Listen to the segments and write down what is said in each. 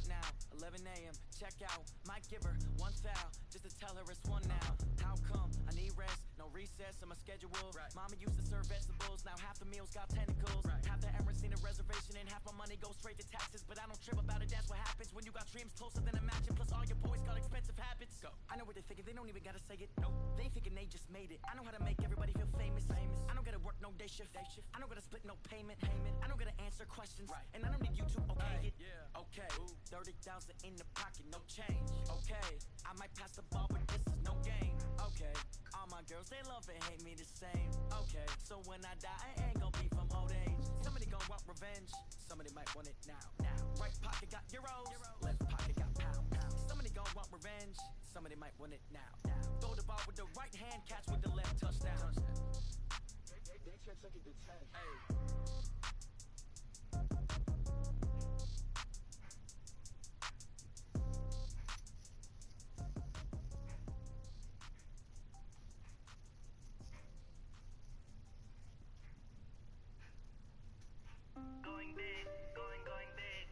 What now? 11 a.m. Check out. Might give her one foul just to tell her it's one now. How come? I need rest. No recess on my schedule. Mama used to serve vegetables. Now half the meals got tentacles. Half the errands need a reservation and half my money goes straight to taxes. But I don't trip about it. That's what happens when you got dreams closer than a mansion. Plus all your boys got expensive habits. Go. I know what they're thinking. They don't even gotta say it. No. They thinking they just made it. I know how to make everybody feel famous. I don't gotta work no day shift. I don't gotta split no payment. I don't gotta answer questions. And I don't need you to okay it. Okay. 30,000 in the pocket, no change. Okay. I might pass the ball, but this is no game. Okay. All my girls, they love and hate me the same. Okay. So when I die, I ain't gonna be from old age. Somebody gonna want revenge. Somebody might want it now. Right pocket got euros. Left pocket got pounds. Somebody gonna want revenge. Somebody might want it now. Throw the ball with the right hand, catch with the left, touchdown. They can't take it to 10. Hey. Going big, going big.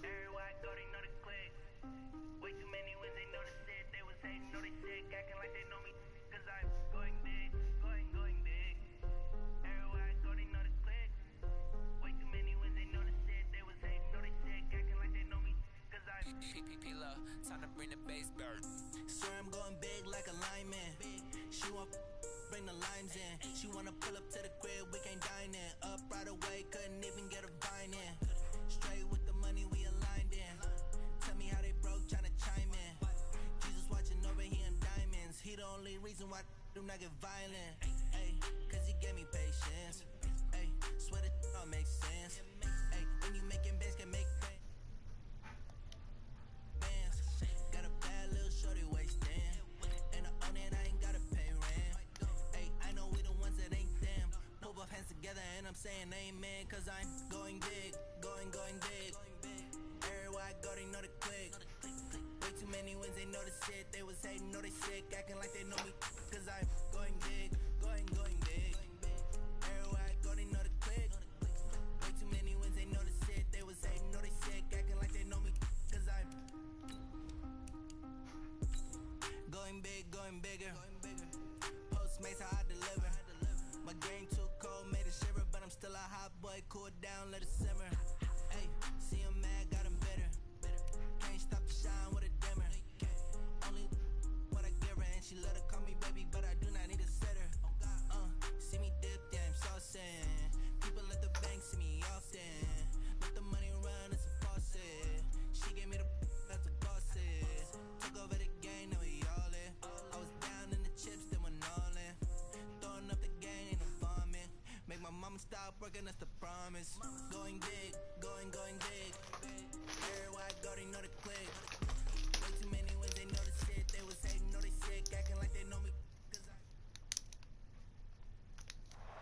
Everywhere I go, they know the click. Way too many wins, they know the shit. They was hating, know they sick, acting like they know me. Cause I'm going big, going big. Everywhere I go, they know the click. Way too many wins, they know the shit. They was hating, know they sick, acting like they know me. Cause I'm P-P-P-Love, time to bring the bass bird. Swear I'm going big like a lineman. She want bring the limes in. She wanna pull up to the crib, we can't dine in. Up right away, couldn't even get a vine in. Straight with the money we aligned in. Tell me how they broke, tryna chime in. Jesus watching over here in diamonds. He the only reason why do not get violent. Ay, cause he gave me patience. Ay, swear that all makes sense. Ay, when you making bands, can make bands. Got a bad little shorty wasting. And I own it, I ain't gotta pay rent. Ay, I know we the ones that ain't them. Put both hands together and I'm saying amen. Cause I'm going big, going big. Everywhere I go, they know the click. Way too many wins, they know the shit. They was hating, know they sick, acting like they know me. Cause I'm going big, going big. Everywhere I go, they know the click. Way too many wins, they know the shit. They was hating, know they sick, acting like they know me. Cause I'm going big, going bigger. Postmates how I deliver. My game too cold, made it shiver, but I'm still a hot boy. Cool down, let it simmer. Hey, see him mad, got him bitter. Can't stop the shine with a dimmer. Only what I give her, and she let her call me baby, but I do not need a sitter. See me dip, yeah, I'm saucing. People at the bank see me often. Let the money run, it's a faucet. She gave me the that's a faucet. Took over the game, now we all in. I was down in the chips, then went all in. Throwing up the game, ain't no vomit. Make my mama stop working, that's the promise. Going big, going big. Everywhere I go, they know the click. Way too many wins, they know the shit. They was hating, know they sick, acting like they know me.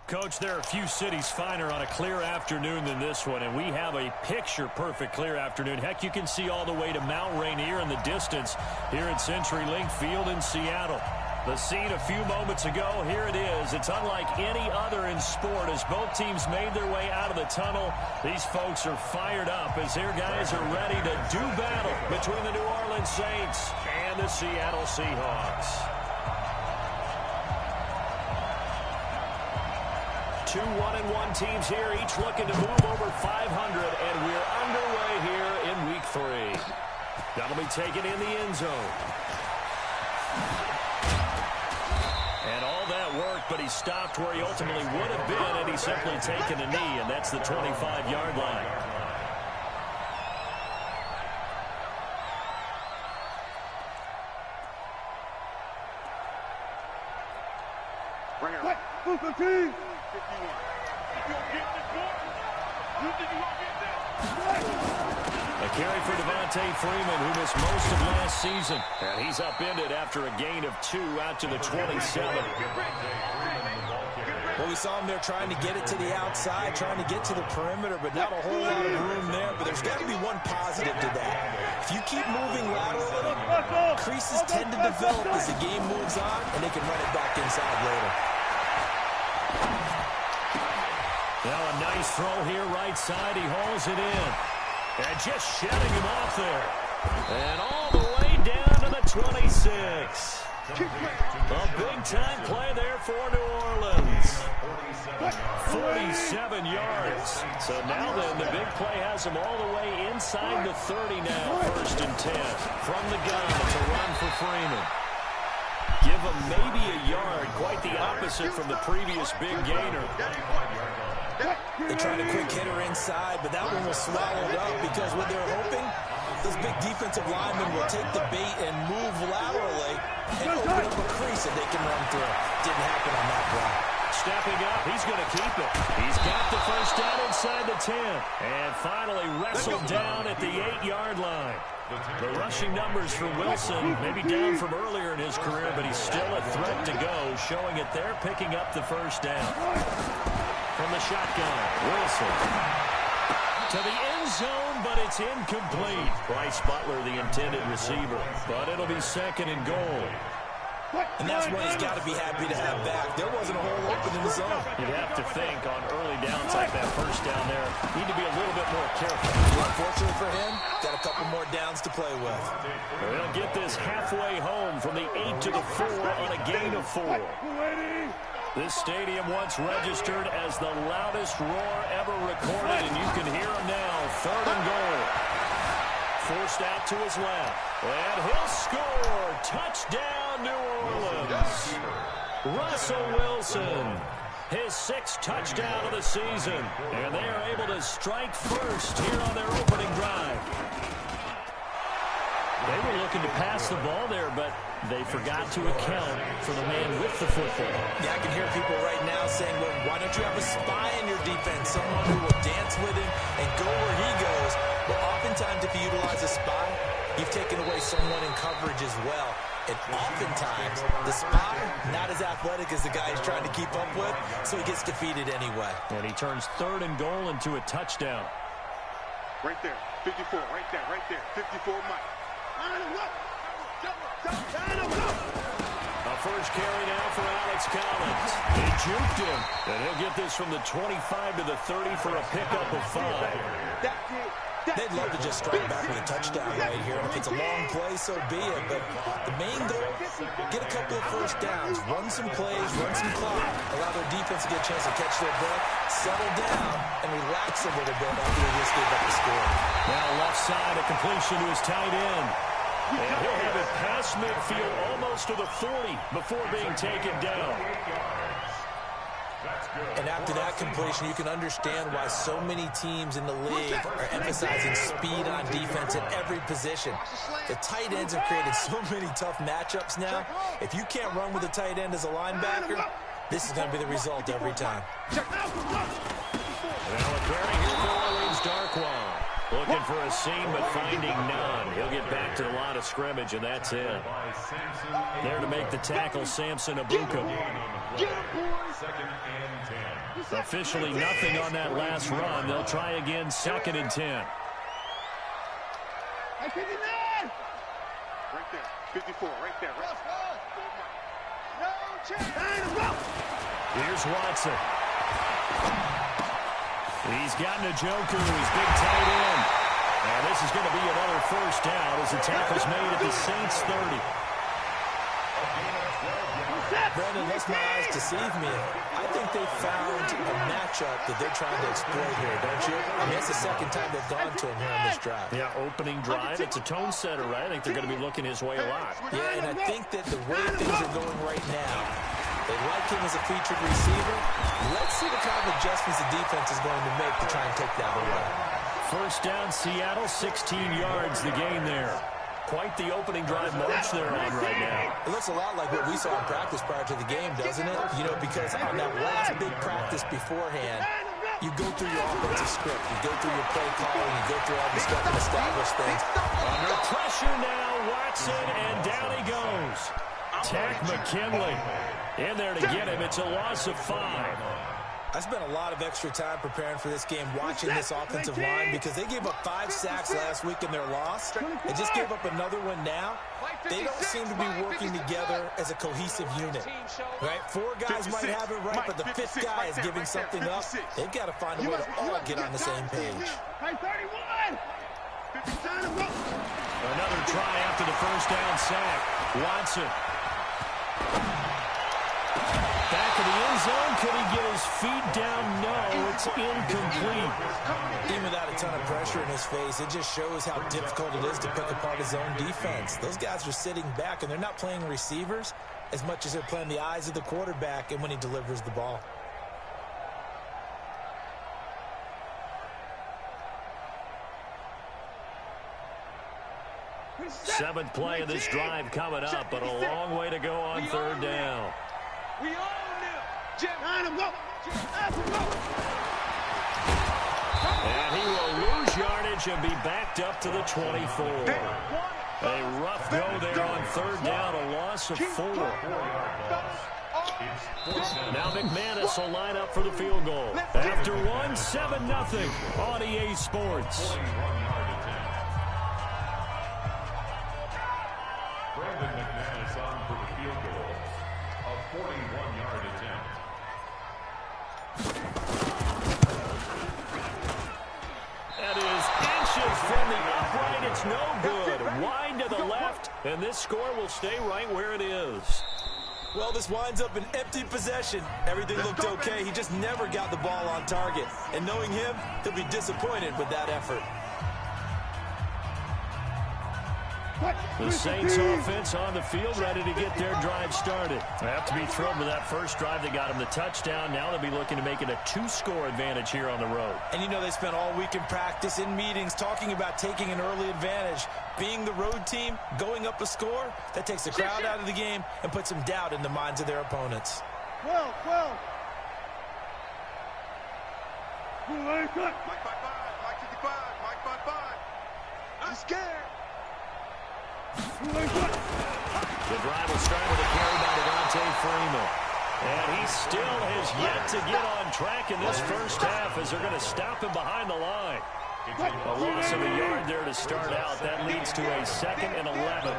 Coach, there are few cities finer on a clear afternoon than this one, and we have a picture-perfect clear afternoon. Heck, you can see all the way to Mount Rainier in the distance here at CenturyLink Field in Seattle. The scene a few moments ago, here it is. It's unlike any other in sport as both teams made their way out of the tunnel. These folks are fired up as their guys are ready to do battle between the New Orleans Saints and the Seattle Seahawks. 2 1-1 teams here, each looking to move over 500, and we're underway here in Week 3. That'll be taken in the end zone. And all that work, but he stopped where he ultimately would have been, and he's simply taken a knee, and that's the 25-yard line. Bring it up. Booker team. 51. If you don't get this one, you think you won't get this? A carry for Devontae Freeman, who missed most of last season. And he's upended after a gain of 2 out to the 27. Well, we saw him there trying to get it to the outside, trying to get to the perimeter, but not a whole lot of room there. But there's got to be one positive to that. If you keep moving laterally, creases tend to develop as the game moves on, and they can run it back inside later. Now a nice throw here right side. He hauls it in. And just shutting him off there. And all the way down to the 26. A big-time play there for New Orleans. 47 yards. So now then, the big play has him all the way inside the 30 now. 1st and 10. From the gun, it's a run for Freeman. Give him maybe a yard. Quite the opposite from the previous big gainer. They tried a quick hitter inside, but that one was swallowed up because what they're hoping, those big defensive linemen will take the bait and move laterally and open up a crease that they can run through. Didn't happen on that play. Stepping up, he's going to keep it. He's got the first down inside the 10. And finally wrestled down at the 8-yard line. The rushing numbers for Wilson, maybe down from earlier in his career, but he's still a threat to go, showing it there, picking up the first down. From the shotgun, Wilson to the end zone, but it's incomplete. Bryce Butler, the intended receiver, but it'll be 2nd and goal. And that's what he's got to be happy to have back. There wasn't a hole open in the zone. You'd have to think on early downs like that first down there, need to be a little bit more careful. Well, unfortunately for him, got a couple more downs to play with. They'll get this halfway home from the 8 to the 4 on a gain of 4. This stadium once registered as the loudest roar ever recorded, and you can hear him now. 3rd and goal. Forced out to his left. And he'll score. Touchdown, New Orleans. Russell Wilson. His 6th touchdown of the season. And they are able to strike first here on their opening drive. They were looking to pass the ball there, but they forgot to account for the man with the football. Yeah, I can hear people right now saying, well, why don't you have a spy in your defense, someone who will dance with him and go where he goes? Well, oftentimes if you utilize a spy, you've taken away someone in coverage as well. And oftentimes, the spy, not as athletic as the guy he's trying to keep up with, so he gets defeated anyway. And he turns 3rd and goal into a touchdown. Right there, 54, right there, 54 Mike. A first carry now for Alex Collins. He juked him, and he'll get this from the 25 to the 30 for a pickup of 5. They'd love to just strike back with a touchdown right here. And if it's a long play, so be it. But the main goal, get a couple of first downs, run some plays, run some clock, allow their defense to get a chance to catch their breath, settle down, and relax a little bit after they just gave up the score. Now left side, a completion to his tight end. And he'll have it past midfield almost to the 40 before being taken down. And after that completion, you can understand why so many teams in the league are emphasizing speed on defense at every position. The tight ends have created so many tough matchups now. If you can't run with a tight end as a linebacker, this is going to be the result every time. Now a carry here for Orleans Darkwan. Looking for a seam, but finding none. He'll get back to the line of scrimmage, and that's it. There to make the tackle, Samson Abuka. Officially nothing on that last run. They'll try again, 2nd and 10. Right there, 54, right there. Here's Watson. He's got Njoku, his big tight end. And this is going to be another first down as the tackle's made at the Saints 30. Brandon, unless my eyes deceive me, I think they found a matchup that they're trying to exploit here, don't you? I mean, it's the 2nd time they've gone to him here on this drive. Yeah, opening drive. It's a tone setter, right? I think they're going to be looking his way a lot. Yeah, and I think that the way things are going right now, they like him as a featured receiver. Let's see the kind of adjustments the defense is going to make to try and take that away. First down, Seattle, 16 yards, the gain there. Quite the opening drive march they're on right now. It looks a lot like what we saw in practice prior to the game, doesn't it? You know, because on that last big practice beforehand, you go through your offensive script, you go through your play calling, you go through all the stuff and establish things. Under pressure now, Watson, and down he goes. Tack McKinley in there to get him. It's a loss of 5. I spent a lot of extra time preparing for this game, watching this offensive line, because they gave up 5 sacks last week in their loss. They just gave up another one now. They don't seem to be working together as a cohesive unit. Right? 4 guys might have it right, but the 5th guy is giving something up. They've got to find a way to all get on the same page. try after the first down sack. Watson. Back of the end zone. Could he get his feet down? No, it's incomplete. Even without a ton of pressure in his face, it just shows how difficult it is to pick apart his own defense. Those guys are sitting back, and they're not playing receivers as much as they're playing the eyes of the quarterback and when he delivers the ball. Seventh play of this drive coming up, but a long way to go on third down. We own them. Jim, go. And he will lose yardage and be backed up to the 24. A rough go there on third down, a loss of 4. Now McManus will line up for the field goal. After one, 7-0 on EA Sports. Brandon McManus on for the field goal. A 41-yard attempt. That is inches from the upright. It's no good. Wide to the left, and this score will stay right where it is. Well, this winds up an empty possession. Everything looked okay. He just never got the ball on target. And knowing him, he'll be disappointed with that effort. The Saints offense on the field, ready to get their drive started. They have to be thrilled with that first drive. They got him the touchdown. Now they'll be looking to make it a 2-score advantage here on the road. And you know they spent all week in practice, in meetings, talking about taking an early advantage. Being the road team, going up a score, that takes the crowd out of the game and puts some doubt in the minds of their opponents. 12. Mike 55, Mike 55, Mike 55. I'm scared. The drive will start with a carry by Devontae Freeman. And he still has yet to get on track in this first half as they're going to stop him behind the line. A loss of a yard there to start out. That leads to a 2nd and 11.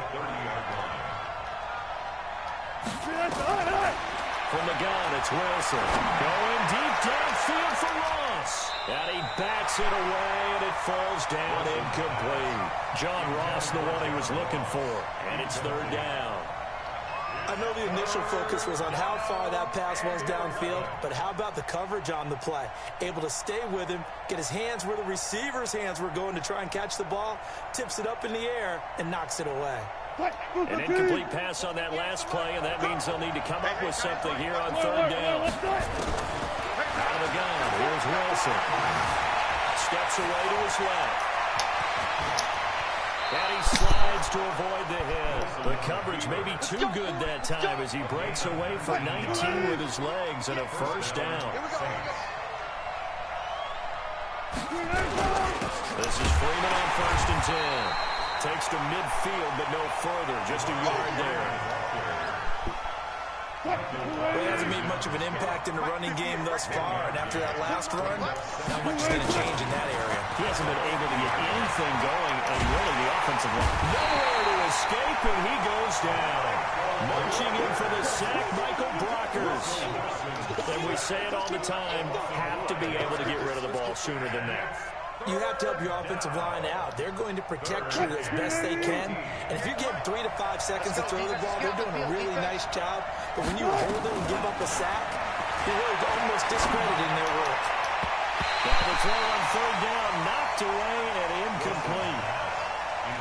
From the gun, it's Wilson. Going deep downfield for Ross. And he backs it away, and it falls down incomplete. John Ross, the one he was looking for. And it's third down. I know the initial focus was on how far that pass was downfield, but how about the coverage on the play? Able to stay with him, get his hands where the receiver's hands were going to try and catch the ball, tips it up in the air, and knocks it away. An incomplete pass on that last play, and that means they'll need to come up with something here on third down. Out of the gun, here's Wilson. Steps away to his left. And he slides to avoid the hit. The coverage may be too good that time as he breaks away for 19 with his legs and a first down. This is Freeman on 1st and 10. Takes to midfield, but no further. Just a yard there. Well, he hasn't made much of an impact in the running game thus far, and after that last run, not much is going to change in that area. He hasn't been able to get anything going, and really the offensive line nowhere to escape, and he goes down. Marching in for the sack, Michael Brockers. And we say it all the time, have to be able to get rid of the ball sooner than that. You have to help your offensive line out. They're going to protect you as best they can. And if you're getting 3 to 5 seconds to throw the ball, they're doing a really nice job. But when you hold it and give up a sack, you're really almost discrediting their work. Now the throw on third down, knocked away and incomplete.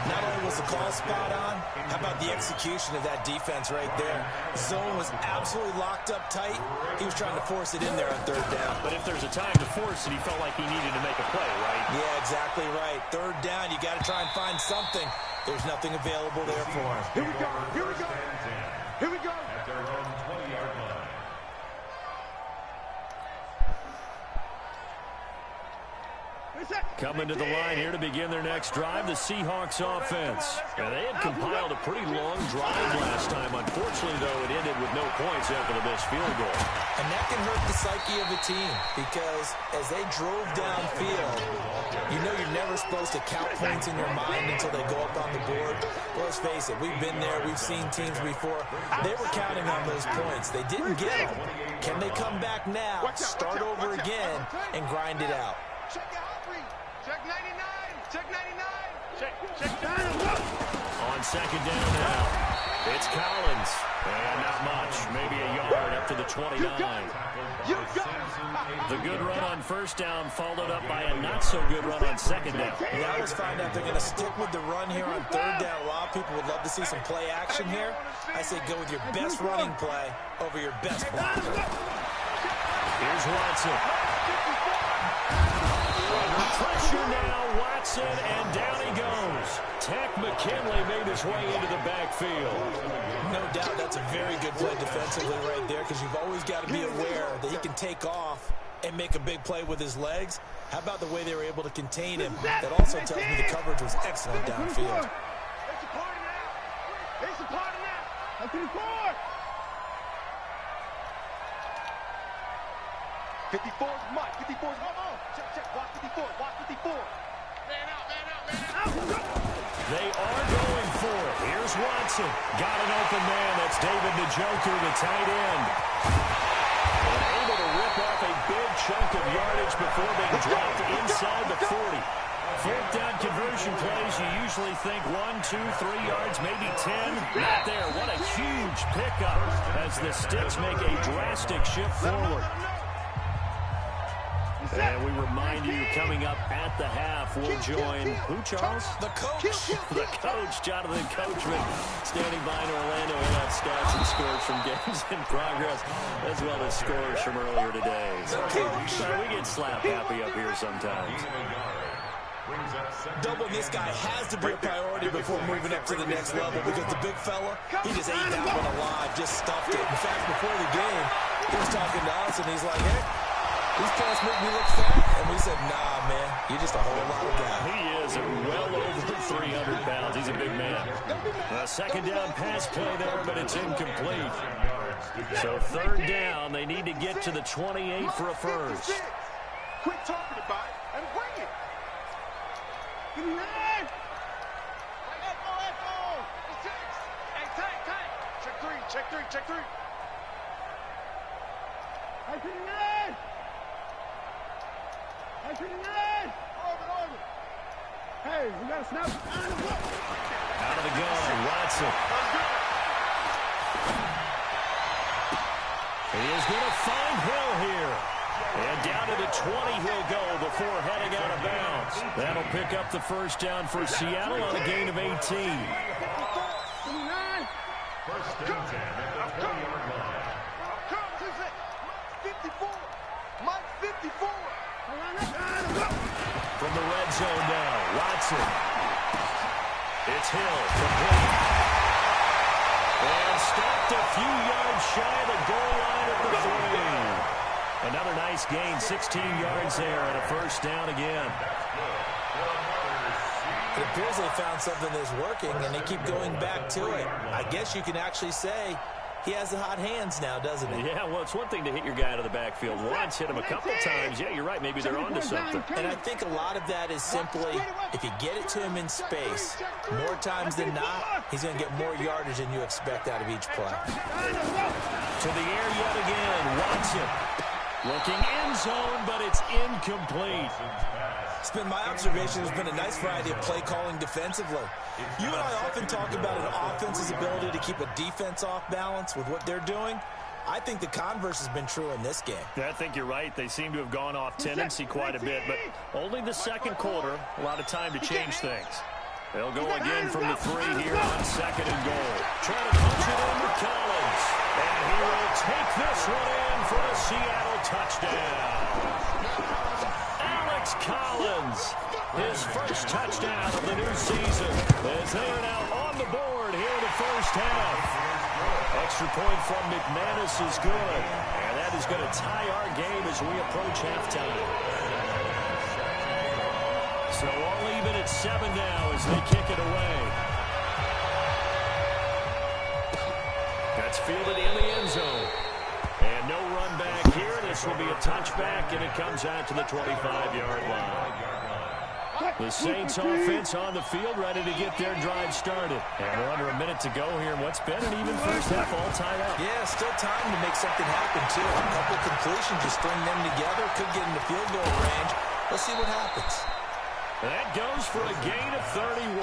Not only was the call spot on, how about the execution of that defense right there? Zone was absolutely locked up tight. He was trying to force it in there on third down. But if there's a time to force it, he felt like he needed to make a play, right? Yeah, exactly right. Third down, you got to try and find something. There's nothing available there for him. Here we go. Here we go. At their own 20-yard line. Coming to the line here to begin their next drive, the Seahawks offense. And they had compiled a pretty long drive last time. Unfortunately, though, it ended with no points after the missed field goal. And that can hurt the psyche of a team because as they drove downfield, you know you're never supposed to count points in your mind until they go up on the board. Well, let's face it, we've been there. We've seen teams before. They were counting on those points. They didn't get them. Can they come back now, start over again, and grind it out? Check 99. Check 99. On on second down now. It's Collins. And not much. Maybe a yard up to the 29. The good run on first down followed up by a not-so-good run on second down. Now let's find out if they're going to stick with the run here on third down. A lot of people would love to see some play action here. I say go with your best running play over your best block. Here's Watson. Under pressure now, Watson, and down he goes. Tech McKinley made his way into the backfield. No doubt that's a very good play defensively right there, because you've always got to be aware that he can take off and make a big play with his legs. How about the way they were able to contain him? That also tells me the coverage was excellent downfield. It's a party now. It's a party now. Up to the court. 54 is Mike. 54 is Mike. Check. Watch 54. Watch 54. Man out. They are going for it. Here's Watson. Got an open man. That's David Njoku, the tight end. And able to rip off a big chunk of yardage before being dropped inside the 40. Fourth down conversion plays, you usually think 1, 2, 3 yards, maybe 10. Not there. What a huge pickup as the Sticks make a drastic shift forward. And we remind you, coming up at the half, we'll join, who, Charles? The coach. The coach, Jonathan Coachman, standing by in Orlando. We'll have stats and scores from games in progress, as well as scores from earlier today. So, we get slap happy up here sometimes. Doubling this guy has to be a priority before moving up to the next level, because the big fella, he just ate that one alive, just stuffed it. In fact, before the game, he was talking to us, and he's like, hey, these pants make me look fat. And we said, nah, man, you're just a whole lot of guy. He is well over 300 pounds. He's a big man. A second down pass play there, but it's incomplete. So third down, they need to get to the 28 for a first. Quit talking about it and bring it. Check three. Hey, we got a snap. Out of the gun, Watson. He is going to find Hill here. And down to the 20 he'll go before heading out of bounds. That'll pick up the first down for Seattle on a gain of 18. First and 10 at the 20-yard line. Mike 54. From the red zone now, Watson. It's Hill, complete. And stopped a few yards shy of the goal line at the 3. Another nice gain, 16 yards there, and a first down again. It appears they found something that's working, and they keep going back to it. I guess you can actually say he has the hot hands now, doesn't he? Yeah, well, it's one thing to hit your guy out of the backfield once, hit him a couple times. Yeah, you're right. Maybe they're onto something. And I think a lot of that is simply, if you get it to him in space, more times than not, he's going to get more yardage than you expect out of each play. To the air yet again, Watson. Looking end zone, but it's incomplete. It's been my observation. There's been a nice variety of play calling defensively. You and I often talk about an offense's ability to keep a defense off balance with what they're doing. I think the converse has been true in this game. I think you're right. They seem to have gone off tendency quite a bit, but only the second quarter, a lot of time to change things. They'll go again from the 3 here on second and goal. Try to punch it in with Collins. And he will take this one in for a Seattle touchdown. Alex Collins, his first touchdown of the new season, as they are now on the board here in the first half. Extra point from McManus is good, and that is going to tie our game as we approach halftime. So all even at 7 now as they kick it away. That's fielded in the end zone. And no run back here. This will be a touchback, and it comes out to the 25-yard line. The Saints offense on the field, ready to get their drive started. And we're under a minute to go here in what's been an even first half, all tied up. Yeah, still time to make something happen, too. A couple completions, just string them together. Could get into field goal range. Let's see what happens. That goes for a gain of 31.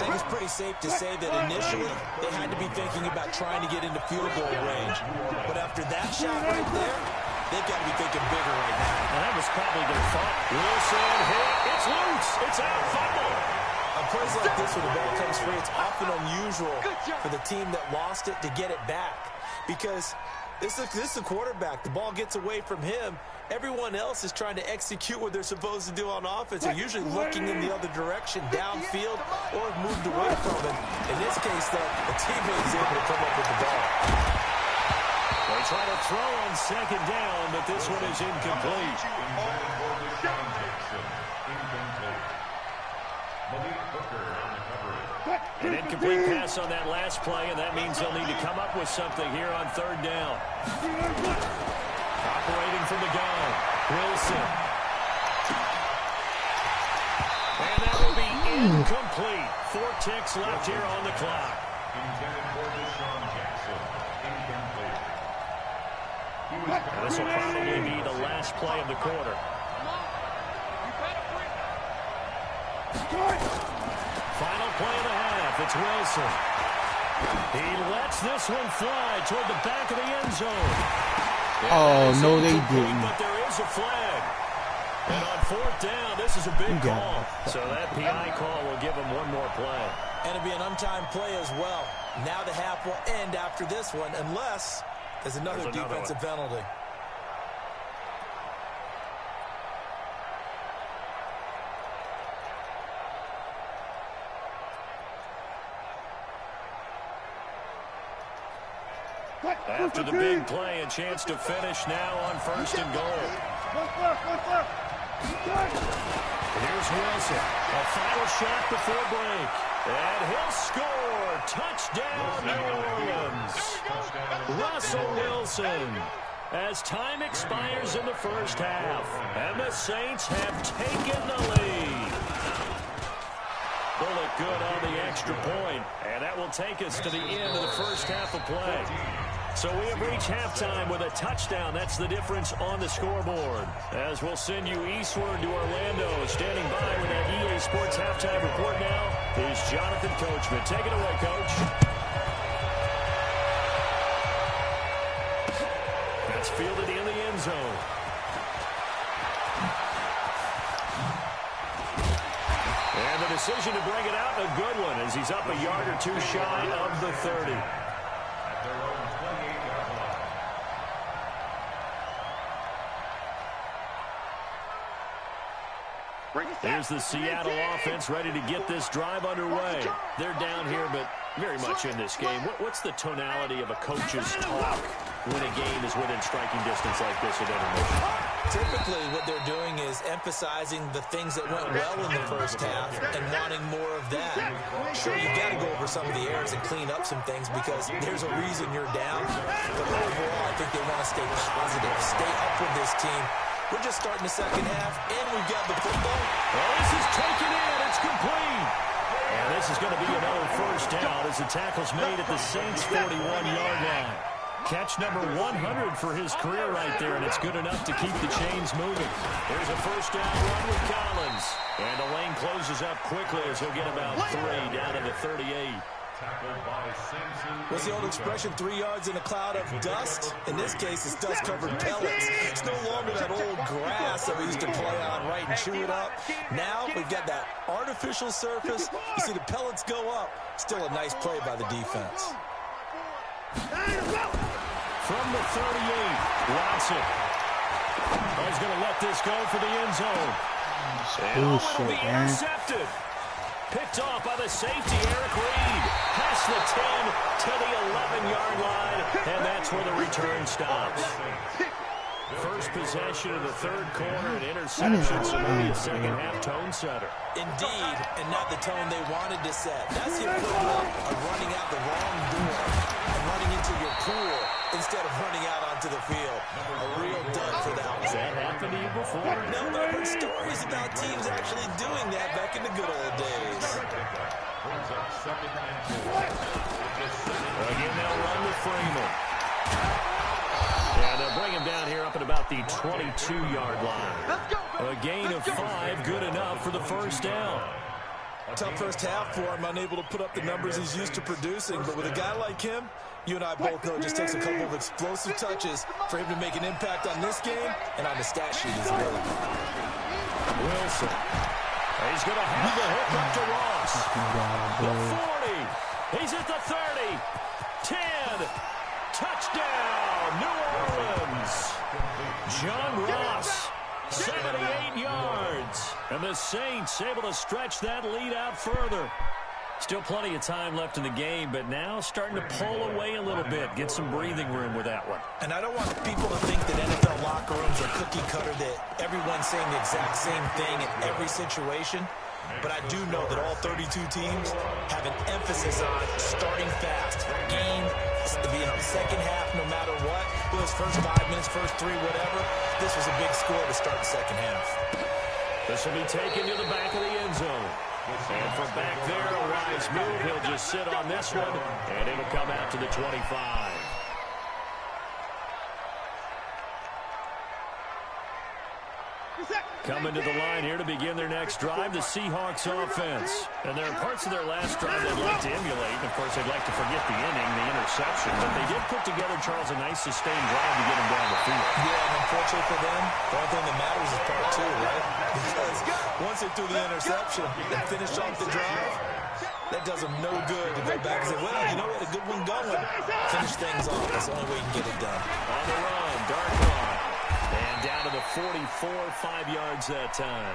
Things it's pretty safe to say that initially they had to be thinking about trying to get into field goal range. But after that shot right there, they've got to be thinking bigger right now. And that was probably their thought. Wilson hit. It's loose. It's out. Fumble. On plays like this where the ball comes free, it's often unusual for the team that lost it to get it back. Because this is a quarterback. The ball gets away from him. Everyone else is trying to execute what they're supposed to do on offense. They're usually looking in the other direction, downfield, or have moved away from him. In this case, though, the teammate is able to come up with the ball. They try to throw on second down, but this one is incomplete. An incomplete pass on that last play, and that means they'll need to come up with something here on third down. Operating from the gun, Wilson. And that will be incomplete. 4 ticks left here on the clock. Intended for Deshaun Jackson. Incomplete. And this will probably be the last play of the quarter. Final play of the half. It's Wilson. He lets this one fly toward the back of the end zone. Oh, no, they didn't. But there is a flag. And on fourth down, this is a big call. So that PI call will give him one more play. And it'll be an untimed play as well. Now the half will end after this one, unless there's another defensive penalty. After the big play, a chance to finish now on first and goal. Here's Wilson. A final shot before break. And he'll score. Touchdown, New Orleans. Russell Wilson. As time expires in the first half. And the Saints have taken the lead. Bullet good on the extra point. And that will take us to the end of the first half of play. So we have reached halftime with a touchdown. That's the difference on the scoreboard. As we'll send you eastward to Orlando. Standing by with that EA Sports halftime report now is Jonathan Coachman. Take it away, Coach. That's fielded in the end zone. And the decision to bring it out, a good one, as he's up a yard or two shy of the 30. Here's the Seattle offense ready to get this drive underway. They're down here, but very much in this game. What's the tonality of a coach's talk when a game is within striking distance like this at intermission? Typically, what they're doing is emphasizing the things that went well in the first half and wanting more of that. Sure, you've got to go over some of the errors and clean up some things because there's a reason you're down. But overall, I think they want to stay positive, stay up with this team. We're just starting the second half, and we've got the football. Oh, this is taken in. It's complete. And this is going to be another first down as the tackle's made at the Saints' 41-yard line. Catch number 100 for his career right there, and it's good enough to keep the chains moving. There's a first down run with Collins. And the lane closes up quickly as he'll get about 3 down to the 38. What's the old expression, 3 yards in a cloud of dust? In this case, it's dust-covered pellets. It's no longer that old grass that we used to play on, right, and chew it up. Now we've got that artificial surface. You see the pellets go up. Still a nice play by the defense. From the 38, Watson. He's going to let this go for the end zone. And it'll be intercepted. Picked off by the safety, Eric Reed. Past the 10 to the 11-yard line, and that's where the return stops. First possession of the third quarter, an interception, so maybe a second-half tone setter. Indeed, and not the tone they wanted to set. That's the equivalent of running out the wrong door and running into your pool instead of running out onto the field. A real dud for that one. Has that happened to you before? No, but I've heard stories about teams actually doing that back in the good old days. Again, they'll run to Freeman. And they'll bring him down here up at about the 22-yard line. A gain of 5, good enough for the first down. tough first half for him, unable to put up the numbers he's used to producing. But with a guy like him, you and I both know it just takes a couple of explosive touches for him to make an impact on this game and on the stat sheet as well. Wilson. He's going to have the hook up to Ross. The 40. He's at the 30. 10. Touchdown, New Orleans. John Ross, 78 yards. And the Saints able to stretch that lead out further. Still plenty of time left in the game, but now starting to pull away a little bit. Get some breathing room with that one. And I don't want people to think that NFL locker rooms are cookie cutter, that everyone's saying the exact same thing in every situation. But I do know that all 32 teams have an emphasis on starting fast. Game, second half, no matter what. Those first 5 minutes, first 3, whatever. This was a big score to start the second half. This will be taken to the back of the end zone. And from back there, a wise move. He'll just sit on this one, and it'll come out to the 25. Coming to the line here to begin their next drive, the Seahawks offense. And there are parts of their last drive they'd like to emulate. Of course, they'd like to forget the inning, the interception. But they did put together, Charles, a nice sustained drive to get them down the field. Yeah, and unfortunately for them, the only thing that matters is part 2, right? Because once they threw the interception and finished off the drive, that does them no good to go back and say, well, you know what, a good one going. Finish things off. That's the only way you can get it done. On the run, Darkon. And down to the 44, 5 yards that time.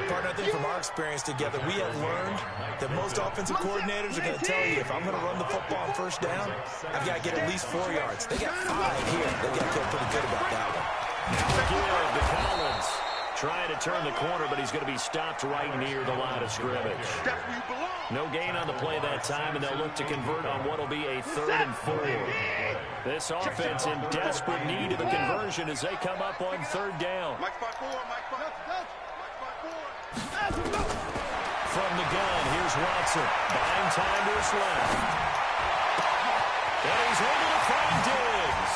Partner, I think from our experience together, we have learned that most offensive coordinators are going to tell you, if I'm going to run the football on first down, I've got to get at least 4 yards. They got 5 here. They got to feel pretty good about that one. Give to Collins. Trying to turn the corner, but he's going to be stopped right near the line of scrimmage. No gain on the play that time, and they'll look to convert on what will be a 3rd and 4. This offense in desperate need of a conversion as they come up on 3rd down. From the gun, here's Watson. Buying time to his left. And he's able to find Diggs.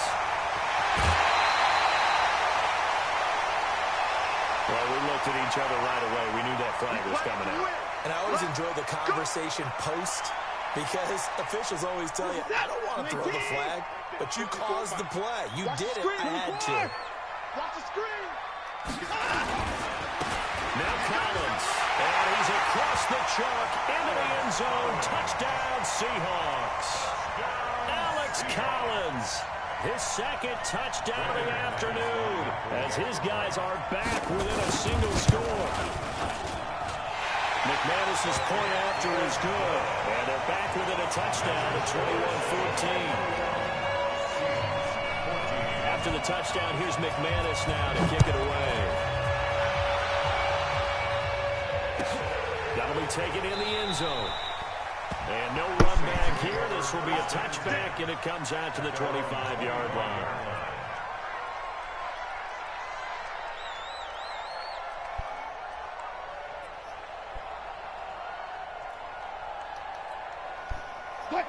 Well, we looked at each other right away. We knew that flag was coming out. And I always enjoy the conversation post, because officials always tell you, I don't want to throw the flag, but you caused the play. You did it. I had to. Watch the screen. Now Collins. And he's across the chalk into the end zone. Touchdown, Seahawks. Alex Collins. His 2nd touchdown of the afternoon as his guys are back within a single score. McManus's point after is good, and they're back within a touchdown at 21-14. After the touchdown, here's McManus now to kick it away. That'll be taken in the end zone. And no run back here. This will be a touchback, and it comes out to the 25-yard line.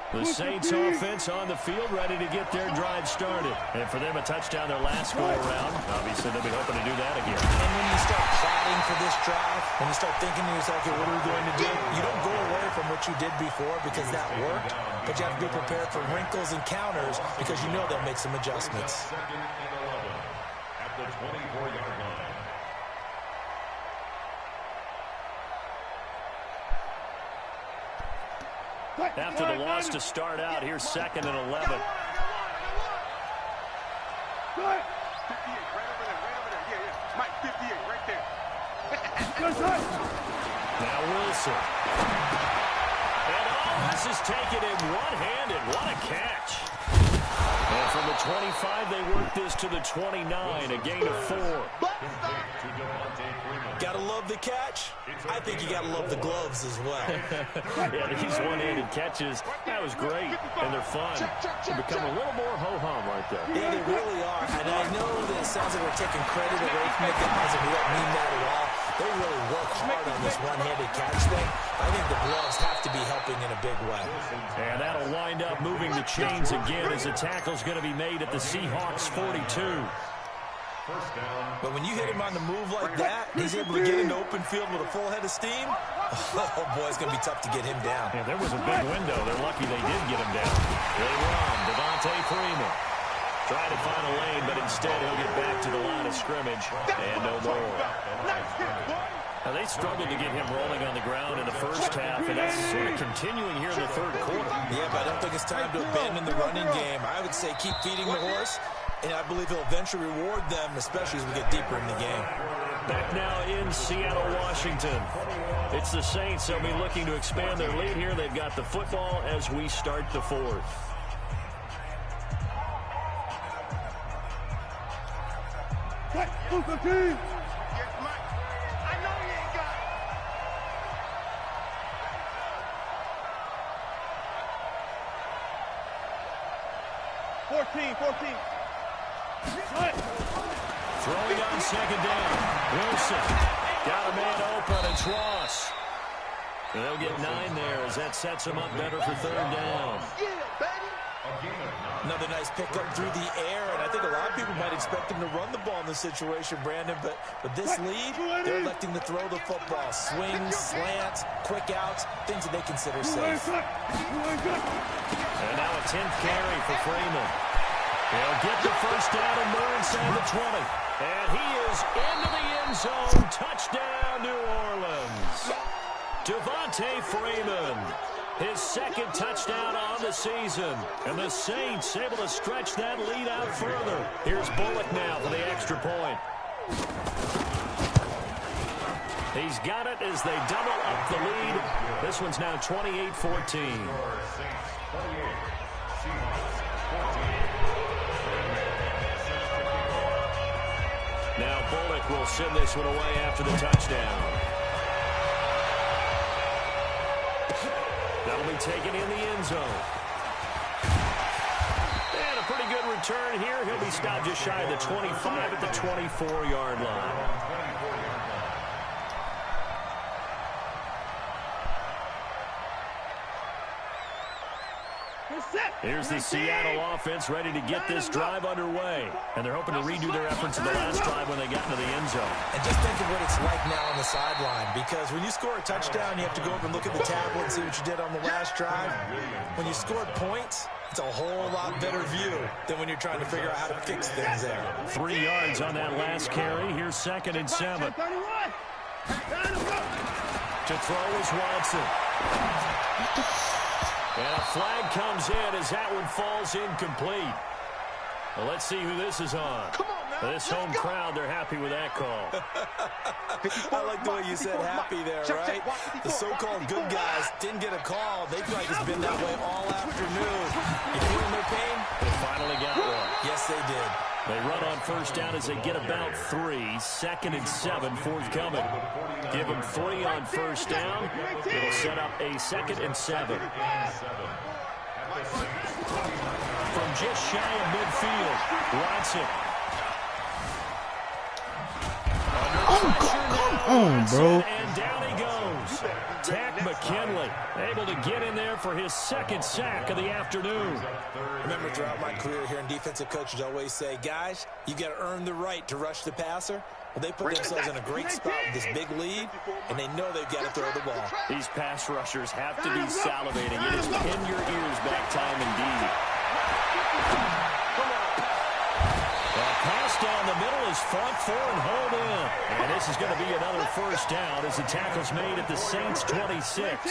The Saints offense on the field, ready to get their drive started. And for them, a touchdown their last go-around. Obviously, they'll be hoping to do that again. And when you start plotting for this drive, when you start thinking to yourself, okay, what are we going to do? You don't go away from what you did before because that worked, but you have to be prepared for wrinkles and counters because you know they'll make some adjustments. 2nd and 11 at the 24-yard line. After the loss to start out, here's 2nd and 11. Right over there. Yeah. Mike, 58, right there. Now Wilson. And all this is taken in one-handed. What a catch. And from the 25, they work this to the 29, a gain of 4. Gotta love the catch. I think you gotta love the gloves as well. Yeah, these one-handed catches, that was great, and they're fun. They become a little more ho-hum right there. Yeah, they really are. And I know that it sounds like we're taking credit away from the guys, and we don't mean that at all. They really work hard on this one-handed catch thing. I think the gloves have to be helping in a big way. And that'll wind up moving the chains again as the tackle's going to be made at the Seahawks 42. First down. But when you hit him on the move like that, he's able to get into open field with a full head of steam. Oh, boy, it's going to be tough to get him down. Yeah, there was a big window. They're lucky they did get him down. They run. Devontae Freeman trying to find a lane, but instead he'll get back to the line of scrimmage and no more. Now, they struggled to get him rolling on the ground in the first half, and that's sort of continuing here in the third quarter. Yeah, but I don't think it's time to abandon the running game. I would say keep feeding the horse, and I believe he'll eventually reward them, especially as we get deeper in the game. Back now in Seattle, Washington. It's the Saints. They'll be looking to expand their lead here. They've got the football as we start the fourth. Throwing on second down. Wilson got a man open. It's Ross. And they'll get 9 there as that sets them up better for third down. Another nice pickup through the air, and I think a lot of people might expect him to run the ball in this situation, Brandon, but with this lead, they're electing to throw the football. Swings, slants, quick outs, things that they consider safe. And now a 10th carry for Freeman. He'll get the first down and more inside the 20. And he is into the end zone. Touchdown, New Orleans. Devontae Freeman, his second touchdown on the season. And the Saints able to stretch that lead out further. Here's Bullock now for the extra point. He's got it as they double up the lead. This one's now 28-14. Now Bullock will send this one away after the touchdown. That'll be taken in the end zone. And a pretty good return here. He'll be stopped just shy of the 25 at the 24-yard line. Here's the Seattle offense ready to get this drive underway. And they're hoping to redo their efforts in the last drive when they got into the end zone. And just think of what it's like now on the sideline, because when you score a touchdown, you have to go over and look at the tablet and see what you did on the last drive. When you scored points, it's a whole lot better view than when you're trying to figure out how to fix things there. 3 yards on that last carry. Here's 2nd and 7. To throw is Watson. And a flag comes in as that one falls incomplete. Well, let's see who this is on. This home crowd, they're happy with that call. I like the way you said happy there, right? The so-called good guys didn't get a call. They feel like it's been that way all afternoon. You feeling their pain? They finally got one. Yes, they did. They run on first down as they get about 3. 2nd and 7, forthcoming. Give them 3 on first down. It'll set up a 2nd and 7. From just shy of midfield, Watson. Oh, come on, bro. And down he goes. Tack McKinley able to get in there for his 2nd sack of the afternoon. Remember, throughout my career here in defensive coaches always say, guys, you got to earn the right to rush the passer. Well, they put themselves in a great spot with this big lead, and they know they've got to throw the ball. These pass rushers have to be salivating. It is pin your ears back time indeed. Pass down the middle is fought for and hauled in. And this is going to be another first down as the tackle's made at the Saints' 26.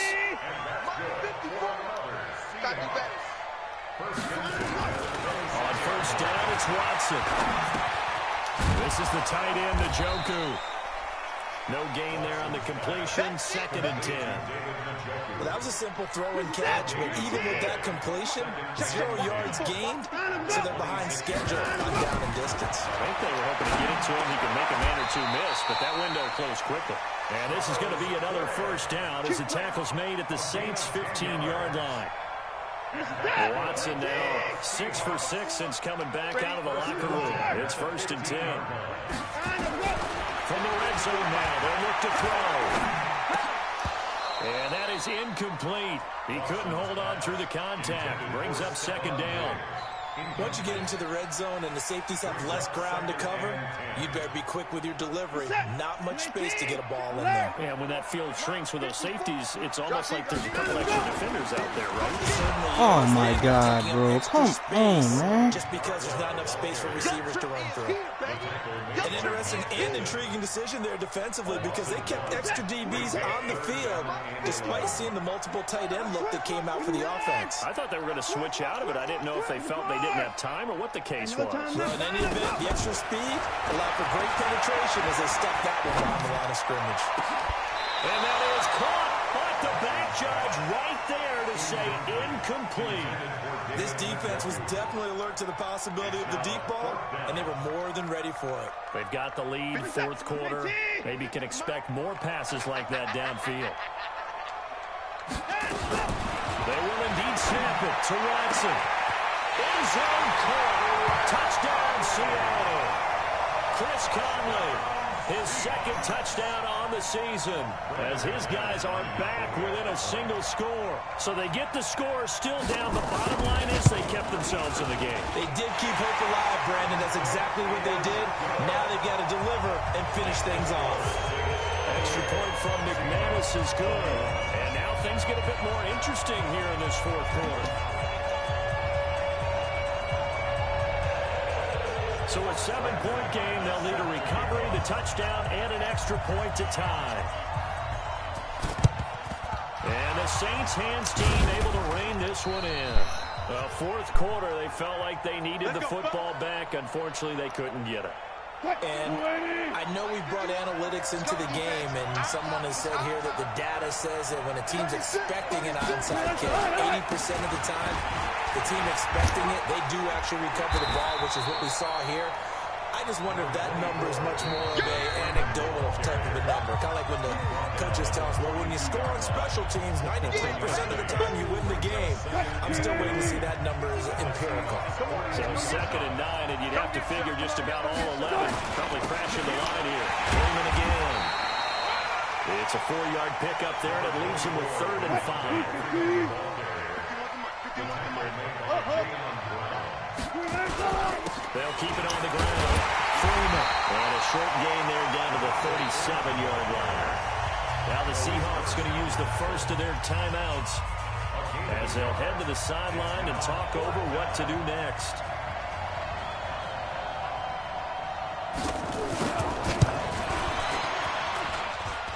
On first down, it's Watson. This is the tight end, Njoku. No gain there on the completion. 2nd and 10. Well, that was a simple throw and catch, but even with that completion, 0 yards gained, so they're behind schedule on down and distance. I think they were hoping to get it to him. He could make a man or two miss, but that window closed quickly. And this is going to be another first down as the tackle's made at the Saints' 15-yard line. Watson now 6 for 6 since coming back out of the locker room. It's 1st and 10. From the red zone now, they'll look to throw. And that is incomplete. He couldn't hold on through the contact. Brings up 2nd down. Once you get into the red zone and the safeties have less ground to cover, you better be quick with your delivery. Not much space to get a ball in there. Yeah, when that field shrinks with those safeties, it's almost like there's a couple extra defenders out there, right? Oh my God, bro. Come on, man. Just because there's not enough space for receivers to run through. An interesting and intriguing decision there defensively because they kept extra DBs on the field despite seeing the multiple tight end look that came out for the offense. I thought they were going to switch out of it. I didn't know if they felt they didn't have time or what the case was. Well, in any event, the extra speed allowed for great penetration as they stuck that one on the line of scrimmage. And that is caught, but the back judge right there to say incomplete. This defense was definitely alert to the possibility of the deep ball, and they were more than ready for it. They've got the lead, fourth quarter. Maybe can expect more passes like that downfield. They will indeed snap it to Watson. End zone caught. Touchdown, Seattle. Chris Conley, his second touchdown on the season, as his guys are back within a single score. So they get the score still down. The bottom line is they kept themselves in the game. They did keep hope alive, Brandon. That's exactly what they did. Now they've got to deliver and finish things off. Extra point from McManus is good. And now things get a bit more interesting here in this fourth quarter. So a 7-point game, they'll need a recovery, the touchdown, and an extra point to tie. And the Saints hands team able to rein this one in. Fourth quarter, they felt like they needed the football back. Unfortunately, they couldn't get it. And I know we brought analytics into the game, and someone has said here that the data says that when a team's expecting an onside kick, 80% of the time, the team expecting it, they do actually recover the ball, which is what we saw here. I just wonder if that number is much more of an anecdotal type of a number. Kind of like when the coaches tell us, well, when you score on special teams, 93% of the time you win the game. I'm still waiting to see that number is empirical. So 2nd and 9, and you'd have to figure just about all 11 probably crashing the line here. Freeman again. It's a 4-yard pickup there, and it leaves him with 3rd and 5. They'll keep it on the ground. Freeman. And a short gain there down to the 37-yard line. Now the Seahawks going to use the first of their timeouts as they'll head to the sideline and talk over what to do next.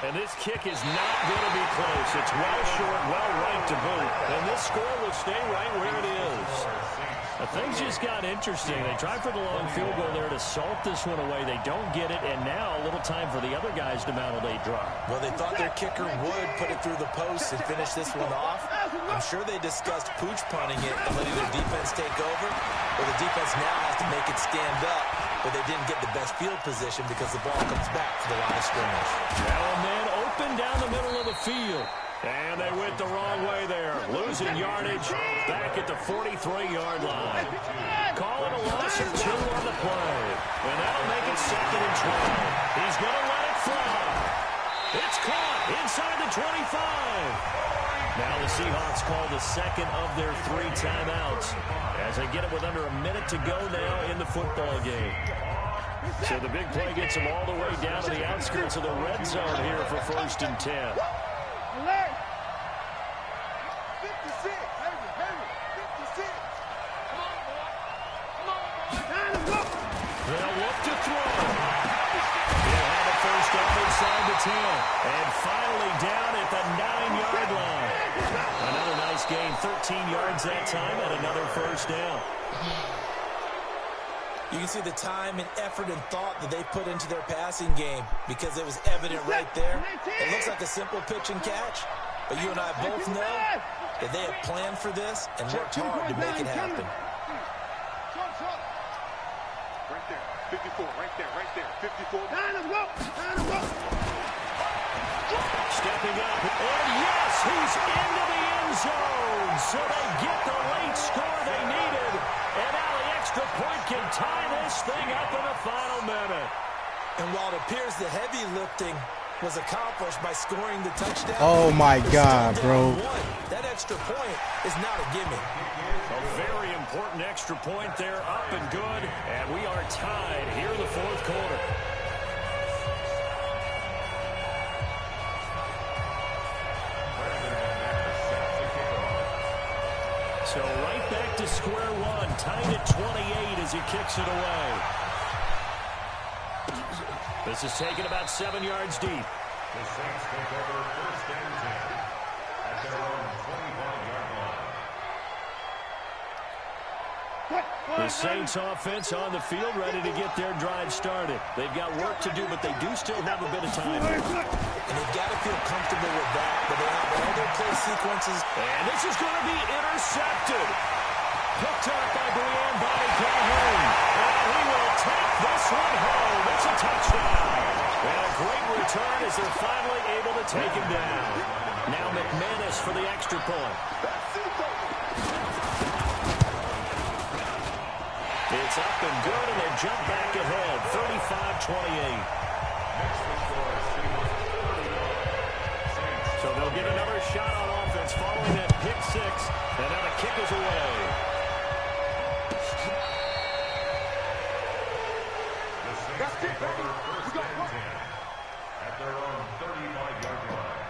And this kick is not going to be close. It's well short, well right to boot. And this score will stay right where it is. Things just got interesting. They tried for the long field goal there to salt this one away. They don't get it, and now a little time for the other guys to mount a late drive. Well, they thought their kicker would put it through the post and finish this one off. I'm sure they discussed pooch punting it and letting their defense take over. Well, the defense now has to make it stand up, but they didn't get the best field position because the ball comes back to the line of scrimmage. Now a man open down the middle of the field. And they went the wrong way there. Losing yardage back at the 43-yard line. Calling a loss of 2 on the play. And that'll make it 2nd and 12. He's going to let it fly. It's caught inside the 25. Now the Seahawks call the second of their 3 timeouts as they get it with under a minute to go now in the football game. So the big play gets them all the way down to the outskirts of the red zone here for 1st and 10. Alert! 56! Hurry! 56! Come on, boy! Come on, boy! Time to go! They'll look to throw. He'll have a first down inside the 10. And finally down at the 9-yard line. Another nice gain, 13 yards that time, and another first down. You can see the time and effort and thought that they put into their passing game because it was evident right there. It looks like a simple pitch and catch, but you and I both know that they have planned for this and worked hard to make it happen. Right there, 54, right there, 54. Time to go! Time to go! Stepping up, and yes, he's into the end zone, so they get the late score they needed, and now the extra point can tie this thing up in the final minute. And while it appears the heavy lifting was accomplished by scoring the touchdown, oh my God, bro. That extra point is not a gimme. A very important extra point there, up and good, and we are tied here in the fourth quarter. So right back to square one, tied at 28 as he kicks it away. This is taken about 7 yards deep. The Saints take over first and 10 at their own 25-yard line. The Saints offense on the field, ready to get their drive started. They've got work to do, but they do still have a bit of time. And they've got to feel comfortable with that, but they have all their play sequences. And this is going to be intercepted. Picked up by Brian Body Calhoun. And he will take this one home. It's a touchdown. And a great return as they're finally able to take him down. Now McManus for the extra point. It's up and good, and they jump back ahead, 35-28. So they'll get another shot on offense following that pick six, and now the kick is away. The Saints take over first and 10 at their own 35-yard line.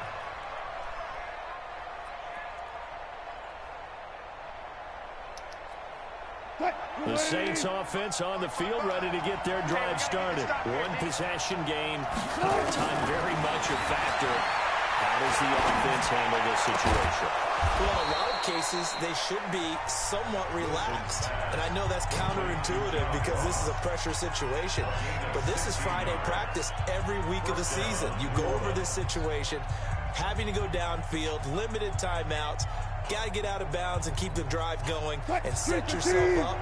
The Saints offense on the field, ready to get their drive started. One possession game, time very much a factor. How does the offense handle this situation? Well, in a lot of cases, they should be somewhat relaxed. And I know that's counterintuitive because this is a pressure situation. But this is Friday practice every week of the season. You go over this situation, having to go downfield, limited timeouts, got to get out of bounds and keep the drive going and set yourself up.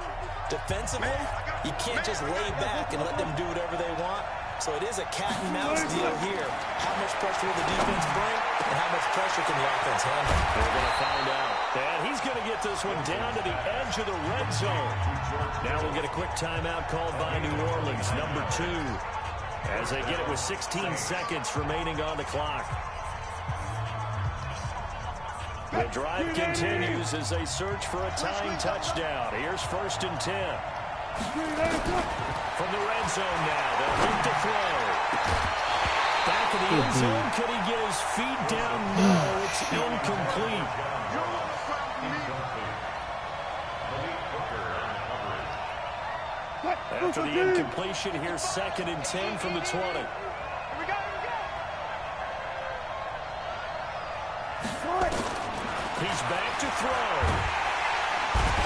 Defensively, you can't just lay back and let them do whatever they want. So it is a cat-and-mouse deal here. How much pressure will the defense bring, and how much pressure can the offense handle? We're going to find out. And he's going to get this one down to the edge of the red zone. Now we'll get a quick timeout called by New Orleans, number 2, as they get it with 16 seconds remaining on the clock. The drive continues as they search for a tying touchdown. Here's first and 10. From the red zone now, they'll look to throw. Back in the end zone, could he get his feet down? No, it's incomplete. After the incompletion, here's second and 10 from the 20. He's back to throw.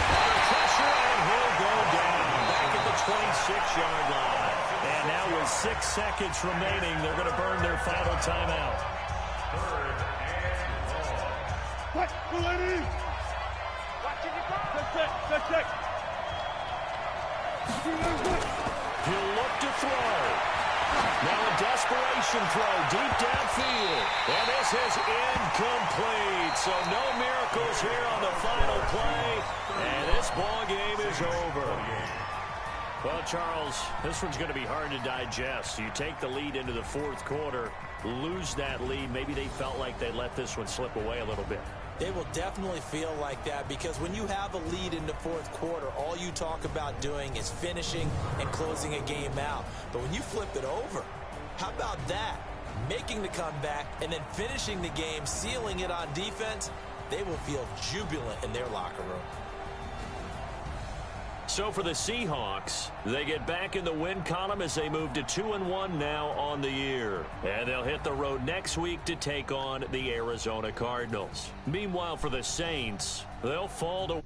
Under pressure, and he'll go down. Back at the 26-yard line. And now with 6 seconds remaining, they're going to burn their final timeout. He'll look to throw. Now a desperation throw deep downfield. And this is incomplete. So no miracles here on the final play. And this ball game is over. Well, Charles, this one's going to be hard to digest. You take the lead into the fourth quarter, lose that lead. Maybe they felt like they let this one slip away a little bit. They will definitely feel like that because when you have a lead in the fourth quarter, all you talk about doing is finishing and closing a game out. But when you flip it over, how about that? Making the comeback and then finishing the game, sealing it on defense, they will feel jubilant in their locker room. So for the Seahawks, they get back in the win column as they move to 2-1 now on the year. And they'll hit the road next week to take on the Arizona Cardinals. Meanwhile, for the Saints, they'll fall to